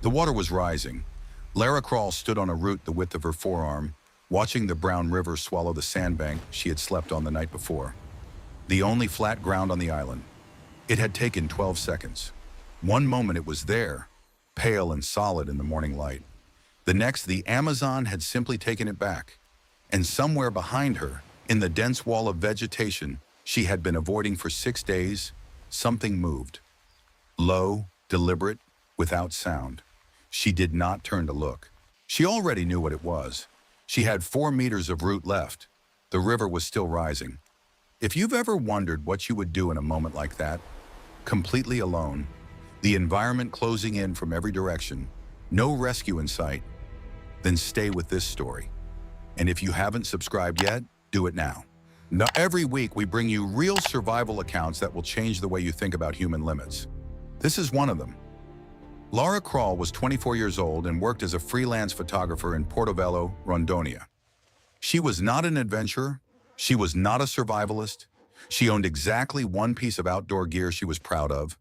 The water was rising. Lara Crawl stood on a root the width of her forearm, watching the brown river swallow the sandbank she had slept on the night before. The only flat ground on the island. It had taken 12 seconds. One moment it was there, pale and solid in the morning light. The next, the Amazon had simply taken it back. And somewhere behind her, in the dense wall of vegetation she had been avoiding for 6 days, something moved. Low, deliberate, without sound. She did not turn to look. She already knew what it was. She had 4 meters of route left. The river was still rising. If you've ever wondered what you would do in a moment like that, completely alone, the environment closing in from every direction, no rescue in sight, then stay with this story. And if you haven't subscribed yet, do it now. Now, every week we bring you real survival accounts that will change the way you think about human limits. This is one of them. Lara Crawl was 24 years old and worked as a freelance photographer in Portobello, Rondônia. She was not an adventurer. She was not a survivalist. She owned exactly one piece of outdoor gear she was proud of,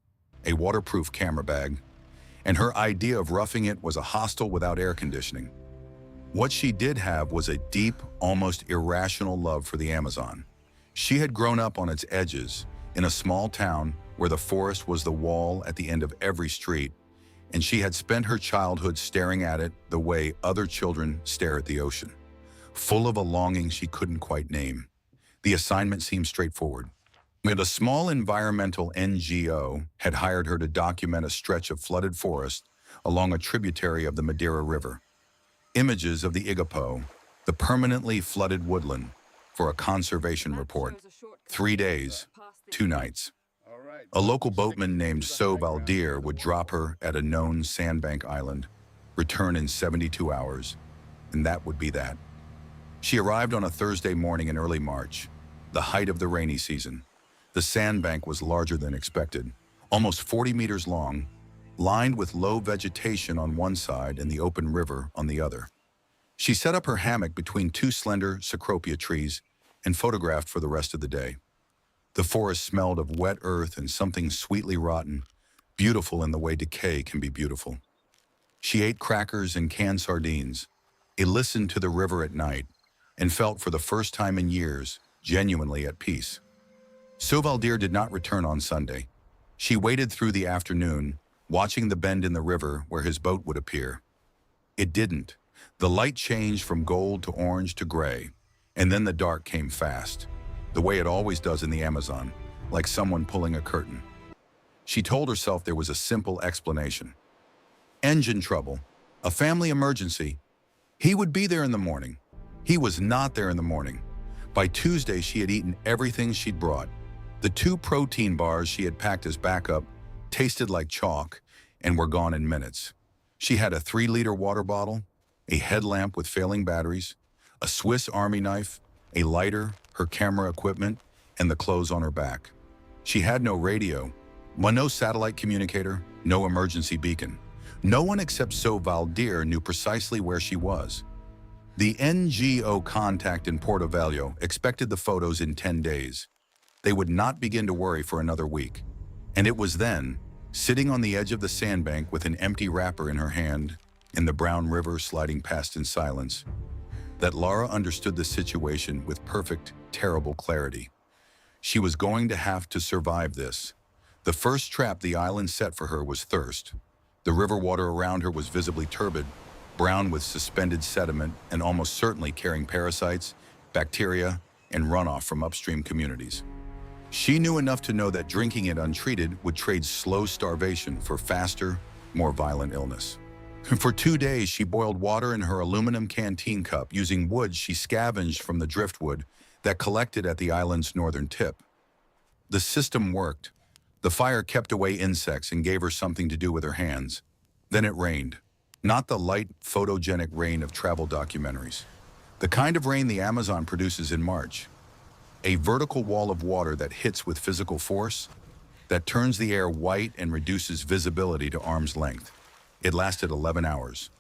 a waterproof camera bag. And her idea of roughing it was a hostel without air conditioning. What she did have was a deep, almost irrational love for the Amazon. She had grown up on its edges, in a small town where the forest was the wall at the end of every street, and she had spent her childhood staring at it the way other children stare at the ocean, full of a longing she couldn't quite name. The assignment seemed straightforward. A small environmental NGO had hired her to document a stretch of flooded forest along a tributary of the Madeira River. Images of the Igapo, the permanently flooded woodland, for a conservation report. 3 days, 2 nights. A local boatman named So Valdir would drop her at a known sandbank island, return in 72 hours, and that would be that. She arrived on a Thursday morning in early March, the height of the rainy season. The sandbank was larger than expected, almost 40 meters long, lined with low vegetation on one side and the open river on the other. She set up her hammock between 2 slender cecropia trees and photographed for the rest of the day. The forest smelled of wet earth and something sweetly rotten, beautiful in the way decay can be beautiful. She ate crackers and canned sardines, listened to the river at night, and felt for the first time in years genuinely at peace. So Valdir did not return on Sunday. She waited through the afternoon, watching the bend in the river where his boat would appear. It didn't. The light changed from gold to orange to gray, and then the dark came fast, the way it always does in the Amazon, like someone pulling a curtain. She told herself there was a simple explanation. Engine trouble, a family emergency. He would be there in the morning. He was not there in the morning. By Tuesday, she had eaten everything she'd brought. The 2 protein bars she had packed as backup tasted like chalk and were gone in minutes. She had a 3-liter water bottle, a headlamp with failing batteries, a Swiss Army knife, a lighter, her camera equipment, and the clothes on her back. She had no radio, no satellite communicator, no emergency beacon. No one except So Valdir knew precisely where she was. The NGO contact in Portobello expected the photos in 10 days. They would not begin to worry for another week. And it was then, sitting on the edge of the sandbank with an empty wrapper in her hand, and the brown river sliding past in silence, that Lara understood the situation with perfect, terrible clarity. She was going to have to survive this. The first trap the island set for her was thirst. The river water around her was visibly turbid, brown with suspended sediment and almost certainly carrying parasites, bacteria, and runoff from upstream communities. She knew enough to know that drinking it untreated would trade slow starvation for faster, more violent illness. For 2 days, she boiled water in her aluminum canteen cup using wood she scavenged from the driftwood that collected at the island's northern tip. The system worked. The fire kept away insects and gave her something to do with her hands. Then it rained. Not the light, photogenic rain of travel documentaries. The kind of rain the Amazon produces in March. A vertical wall of water that hits with physical force, that turns the air white and reduces visibility to arm's length. It lasted 11 hours.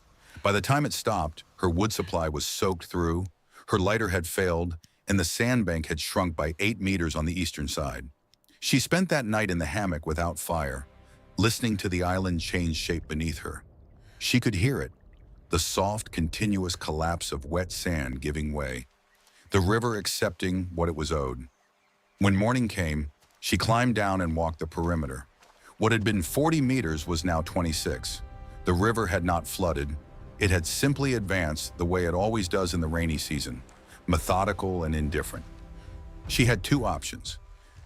By the time it stopped, her wood supply was soaked through, her lighter had failed, and the sandbank had shrunk by 8 meters on the eastern side. She spent that night in the hammock without fire, listening to the island change shape beneath her. She could hear it, the soft, continuous collapse of wet sand giving way, the river accepting what it was owed. When morning came, she climbed down and walked the perimeter. What had been 40 meters was now 26. The river had not flooded. It had simply advanced the way it always does in the rainy season, methodical and indifferent. She had two options: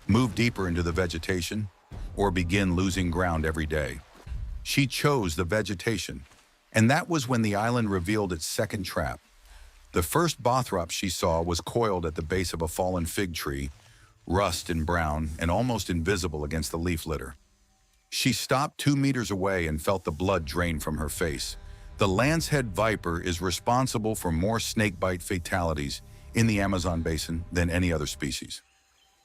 move deeper into the vegetation or begin losing ground every day. She chose the vegetation, and that was when the island revealed its second trap. The first Bothrop she saw was coiled at the base of a fallen fig tree, rust and brown and almost invisible against the leaf litter. She stopped 2 meters away and felt the blood drain from her face. The lancehead viper is responsible for more snakebite fatalities in the Amazon basin than any other species.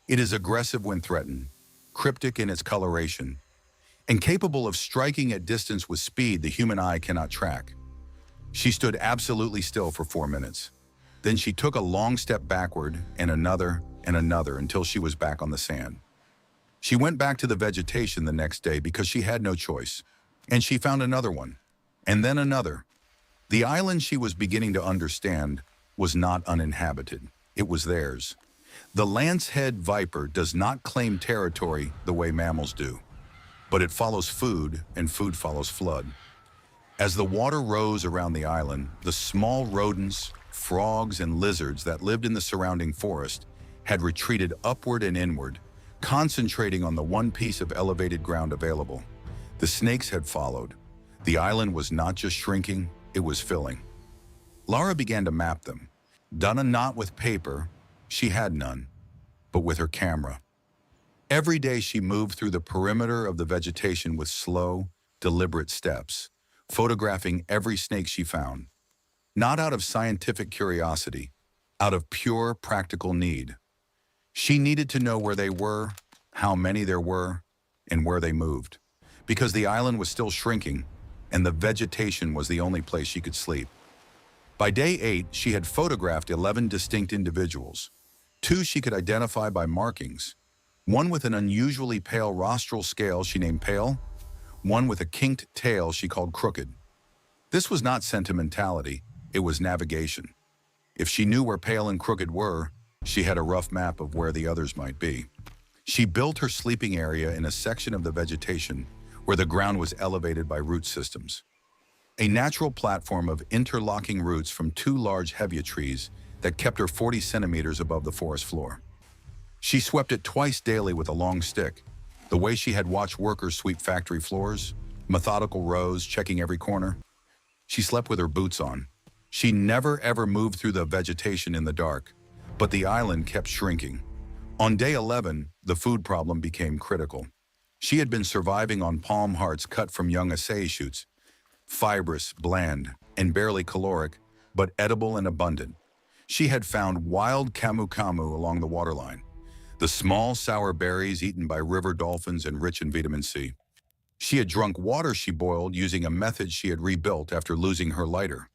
It is aggressive when threatened, cryptic in its coloration, and capable of striking at distance with speed the human eye cannot track. She stood absolutely still for 4 minutes. Then she took a long step backward and another until she was back on the sand. She went back to the vegetation the next day because she had no choice, and she found another one, and then another. The island she was beginning to understand was not uninhabited. It was theirs. The lancehead viper does not claim territory the way mammals do, but it follows food, and food follows flood. As the water rose around the island, the small rodents, frogs, and lizards that lived in the surrounding forest had retreated upward and inward, concentrating on the one piece of elevated ground available. The snakes had followed. The island was not just shrinking, it was filling. Lara began to map them. Done not with paper, she had none, but with her camera. Every day she moved through the perimeter of the vegetation with slow, deliberate steps, photographing every snake she found. Not out of scientific curiosity, out of pure practical need. She needed to know where they were, how many there were, and where they moved, because the island was still shrinking, and the vegetation was the only place she could sleep. By day 8, she had photographed 11 distinct individuals. 2 she could identify by markings, one with an unusually pale rostral scale she named Pale, one with a kinked tail she called Crooked. This was not sentimentality, it was navigation. If she knew where Pale and Crooked were, she had a rough map of where the others might be. She built her sleeping area in a section of the vegetation where the ground was elevated by root systems. A natural platform of interlocking roots from 2 large hevea trees that kept her 40 centimeters above the forest floor. She swept it twice daily with a long stick, the way she had watched workers sweep factory floors, methodical rows, checking every corner. She slept with her boots on. She never ever moved through the vegetation in the dark, but the island kept shrinking. On day 11, the food problem became critical. She had been surviving on palm hearts cut from young acai shoots, fibrous, bland, and barely caloric, but edible and abundant. She had found wild camu-camu along the waterline, the small sour berries eaten by river dolphins and rich in vitamin C. She had drunk water she boiled using a method she had rebuilt after losing her lighter.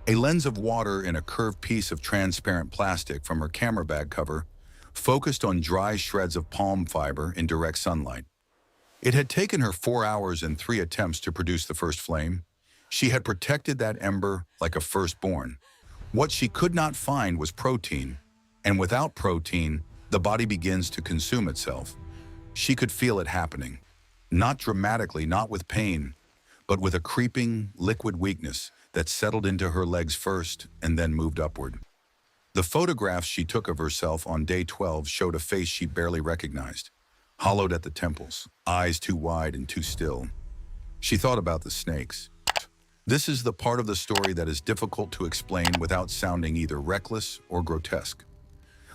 A lens of water in a curved piece of transparent plastic from her camera bag cover focused on dry shreds of palm fiber in direct sunlight. It had taken her 4 hours and 3 attempts to produce the first flame. She had protected that ember like a firstborn. What she could not find was protein, and without protein, the body begins to consume itself. She could feel it happening. Not dramatically, not with pain, but with a creeping, liquid weakness that settled into her legs first and then moved upward. The photographs she took of herself on day 12 showed a face she barely recognized, hollowed at the temples, eyes too wide and too still. She thought about the snakes. This is the part of the story that is difficult to explain without sounding either reckless or grotesque.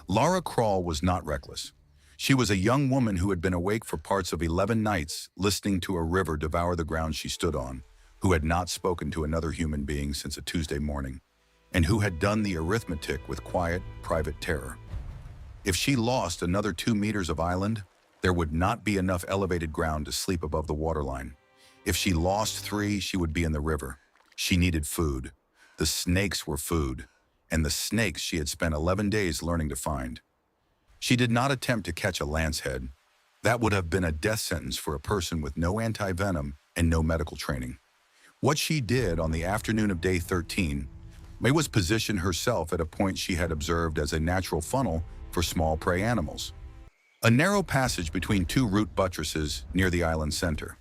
Lara Krall was not reckless. She was a young woman who had been awake for parts of 11 nights listening to a river devour the ground she stood on, who had not spoken to another human being since a Tuesday morning, and who had done the arithmetic with quiet, private terror. If she lost another 2 meters of island, there would not be enough elevated ground to sleep above the waterline. If she lost 3, she would be in the river. She needed food. The snakes were food, and the snakes she had spent 11 days learning to find. She did not attempt to catch a lancehead. That would have been a death sentence for a person with no anti-venom and no medical training. What she did on the afternoon of day 13 May was position herself at a point she had observed as a natural funnel for small prey animals. A narrow passage between two root buttresses near the island center.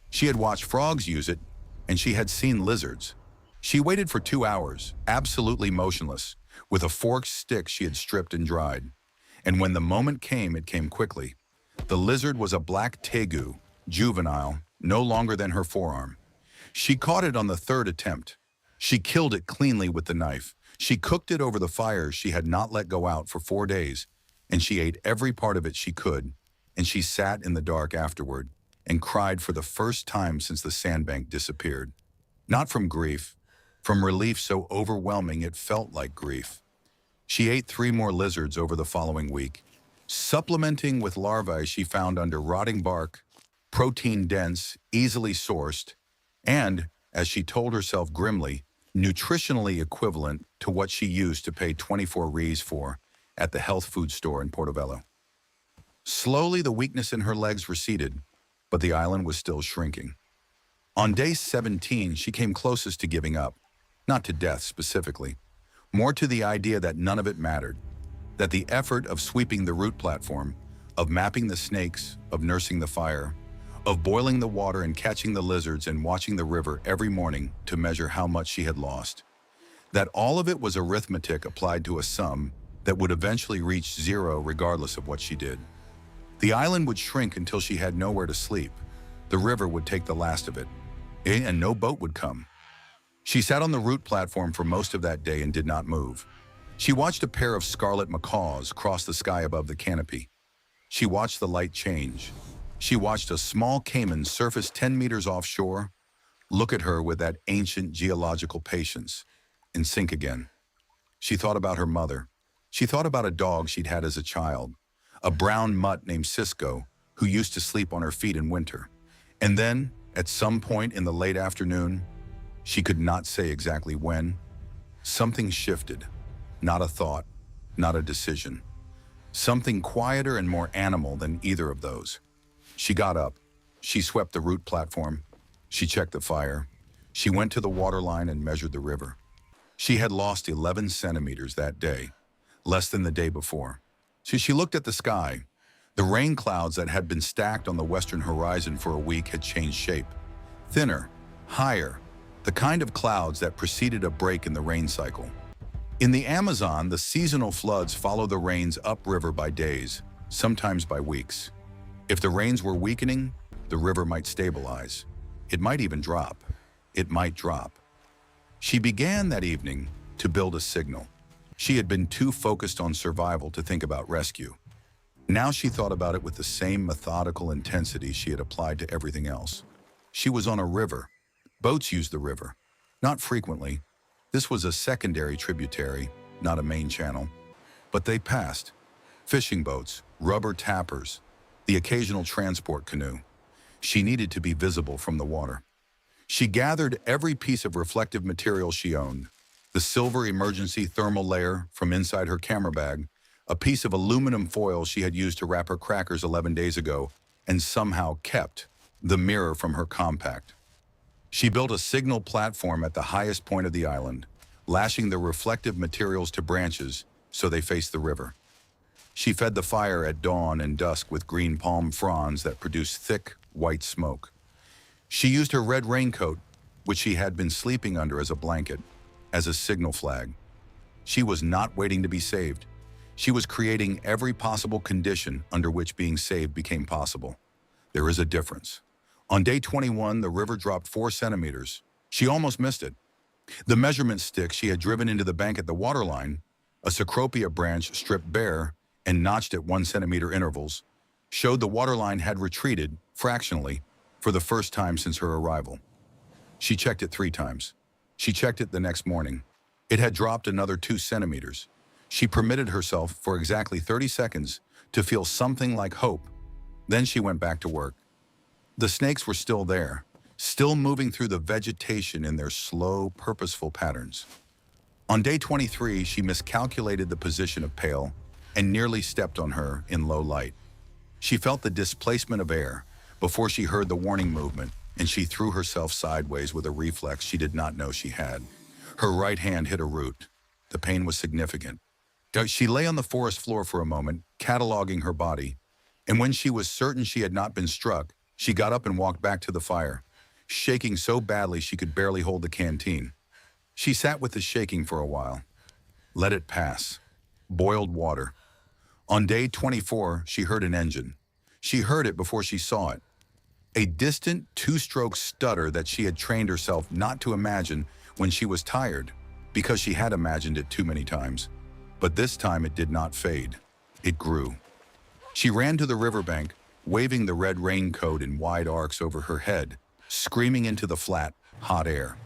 She had watched frogs use it, and she had seen lizards. She waited for 2 hours, absolutely motionless, with a forked stick she had stripped and dried. And when the moment came, it came quickly. The lizard was a black tegu, juvenile, no longer than her forearm. She caught it on the third attempt. She killed it cleanly with the knife. She cooked it over the fire she had not let go out for 4 days, and she ate every part of it she could, and she sat in the dark afterward and cried for the first time since the sandbank disappeared. Not from grief, from relief so overwhelming it felt like grief. She ate 3 more lizards over the following week, supplementing with larvae she found under rotting bark, protein-dense, easily sourced, and, as she told herself grimly, nutritionally equivalent to what she used to pay 24 rees for at the health food store in Portobello. Slowly, the weakness in her legs receded, but the island was still shrinking. On day 17, she came closest to giving up, not to death specifically, more to the idea that none of it mattered, that the effort of sweeping the root platform, of mapping the snakes, of nursing the fire, of boiling the water and catching the lizards and watching the river every morning to measure how much she had lost, that all of it was arithmetic applied to a sum that would eventually reach 0 regardless of what she did. The island would shrink until she had nowhere to sleep. The river would take the last of it, and no boat would come. She sat on the root platform for most of that day and did not move. She watched a pair of scarlet macaws cross the sky above the canopy. She watched the light change. She watched a small caiman surface 10 meters offshore, look at her with that ancient geological patience, and sink again. She thought about her mother. She thought about a dog she'd had as a child, a brown mutt named Cisco, who used to sleep on her feet in winter. And then, at some point in the late afternoon, she could not say exactly when, something shifted. Not a thought, not a decision. Something quieter and more animal than either of those. She got up. She swept the root platform. She checked the fire. She went to the waterline and measured the river. She had lost 11 centimeters that day, less than the day before. So she looked at the sky. The rain clouds that had been stacked on the western horizon for a week had changed shape. Thinner, higher, the kind of clouds that preceded a break in the rain cycle. In the Amazon, the seasonal floods follow the rains upriver by days, sometimes by weeks. If the rains were weakening, the river might stabilize. It might even drop. It might drop. She began that evening to build a signal. She had been too focused on survival to think about rescue. Now she thought about it with the same methodical intensity she had applied to everything else. She was on a river. Boats used the river. Not frequently. This was a secondary tributary, not a main channel. But they passed. Fishing boats, rubber tappers, the occasional transport canoe. She needed to be visible from the water. She gathered every piece of reflective material she owned, the silver emergency thermal layer from inside her camera bag, a piece of aluminum foil she had used to wrap her crackers 11 days ago, and somehow kept the mirror from her compact. She built a signal platform at the highest point of the island, lashing the reflective materials to branches so they faced the river. She fed the fire at dawn and dusk with green palm fronds that produced thick, white smoke. She used her red raincoat, which she had been sleeping under as a blanket, as a signal flag. She was not waiting to be saved. She was creating every possible condition under which being saved became possible. There is a difference. On day 21, the river dropped 4 centimeters. She almost missed it. The measurement stick she had driven into the bank at the waterline, a cecropia branch stripped bare and notched at 1 centimeter intervals, showed the waterline had retreated, fractionally, for the first time since her arrival. She checked it 3 times. She checked it the next morning. It had dropped another 2 centimeters. She permitted herself, for exactly 30 seconds, to feel something like hope. Then she went back to work. The snakes were still there, still moving through the vegetation in their slow, purposeful patterns. On day 23, she miscalculated the position of Pale and nearly stepped on her in low light. She felt the displacement of air before she heard the warning movement, and she threw herself sideways with a reflex she did not know she had. Her right hand hit a root. The pain was significant. She lay on the forest floor for a moment, cataloging her body, and when she was certain she had not been struck, she got up and walked back to the fire, shaking so badly she could barely hold the canteen. She sat with the shaking for a while. Let it pass. Boiled water. On day 24, she heard an engine. She heard it before she saw it. A distant two-stroke stutter that she had trained herself not to imagine when she was tired, because she had imagined it too many times. But this time it did not fade. It grew. She ran to the riverbank, waving the red raincoat in wide arcs over her head, screaming into the flat, hot air.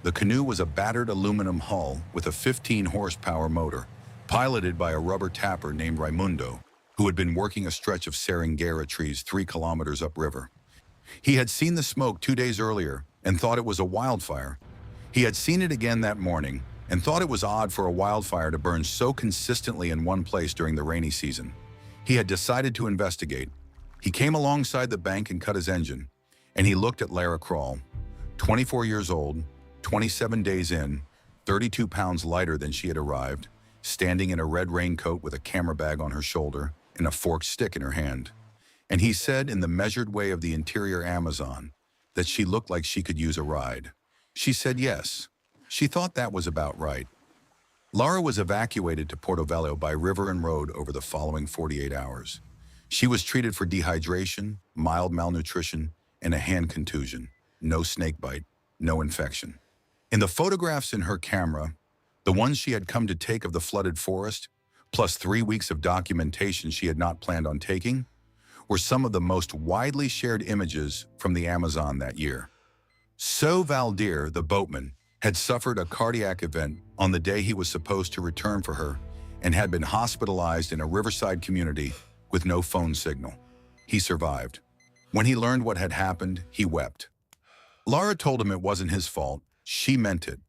The canoe was a battered aluminum hull with a 15-horsepower motor, piloted by a rubber tapper named Raimundo, who had been working a stretch of Seringueira trees 3 kilometers upriver. He had seen the smoke 2 days earlier and thought it was a wildfire. He had seen it again that morning and thought it was odd for a wildfire to burn so consistently in one place during the rainy season. He had decided to investigate. He came alongside the bank and cut his engine, and he looked at Lara Crawl, 24 years old, 27 days in, 32 pounds lighter than she had arrived, standing in a red raincoat with a camera bag on her shoulder and a forked stick in her hand. And he said in the measured way of the interior Amazon that she looked like she could use a ride. She said yes. She thought that was about right. Lara was evacuated to Portobello by river and road over the following 48 hours. She was treated for dehydration, mild malnutrition, and a hand contusion. No snake bite, no infection. In the photographs in her camera, the ones she had come to take of the flooded forest, plus 3 weeks of documentation she had not planned on taking, were some of the most widely shared images from the Amazon that year. So Valdir, the boatman, had suffered a cardiac event on the day he was supposed to return for her and had been hospitalized in a riverside community with no phone signal. He survived. When he learned what had happened, he wept. Lara told him it wasn't his fault. She meant it.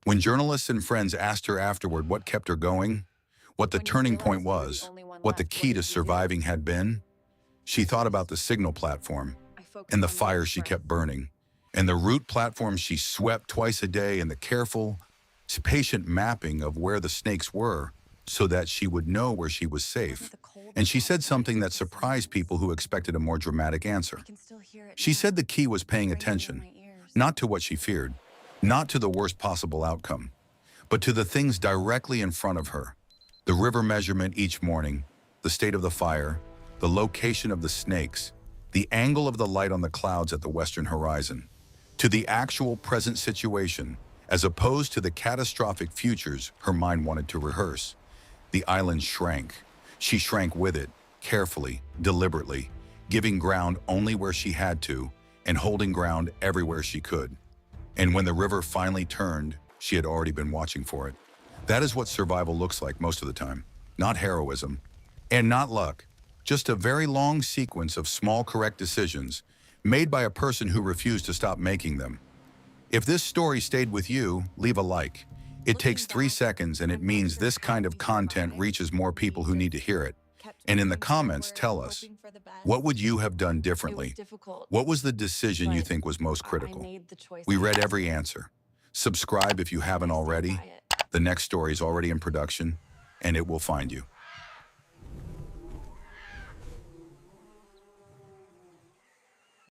When journalists and friends asked her afterward what kept her going, what the turning point was, what the key to surviving had been, she thought about the signal platform and the fire she kept burning, and the route platform she swept twice a day, and the careful, patient mapping of where the snakes were so that she would know where she was safe. And she said something that surprised people who expected a more dramatic answer. She said the key was paying attention, not to what she feared, not to the worst possible outcome, but to the things directly in front of her. The river measurement each morning, the state of the fire, the location of the snakes, the angle of the light on the clouds at the western horizon, to the actual present situation, as opposed to the catastrophic futures her mind wanted to rehearse. The island shrank. She shrank with it, carefully, deliberately, giving ground only where she had to, and holding ground everywhere she could. And when the river finally turned, she had already been watching for it. That is what survival looks like most of the time. Not heroism, and not luck. Just a very long sequence of small correct decisions made by a person who refused to stop making them. If this story stayed with you, leave a like. It takes 3 seconds, and it means this kind of content reaches more people who need to hear it. And in the comments, tell us, what would you have done differently? What was the decision you think was most critical? We read every answer. Subscribe if you haven't already. The next story is already in production, and it will find you.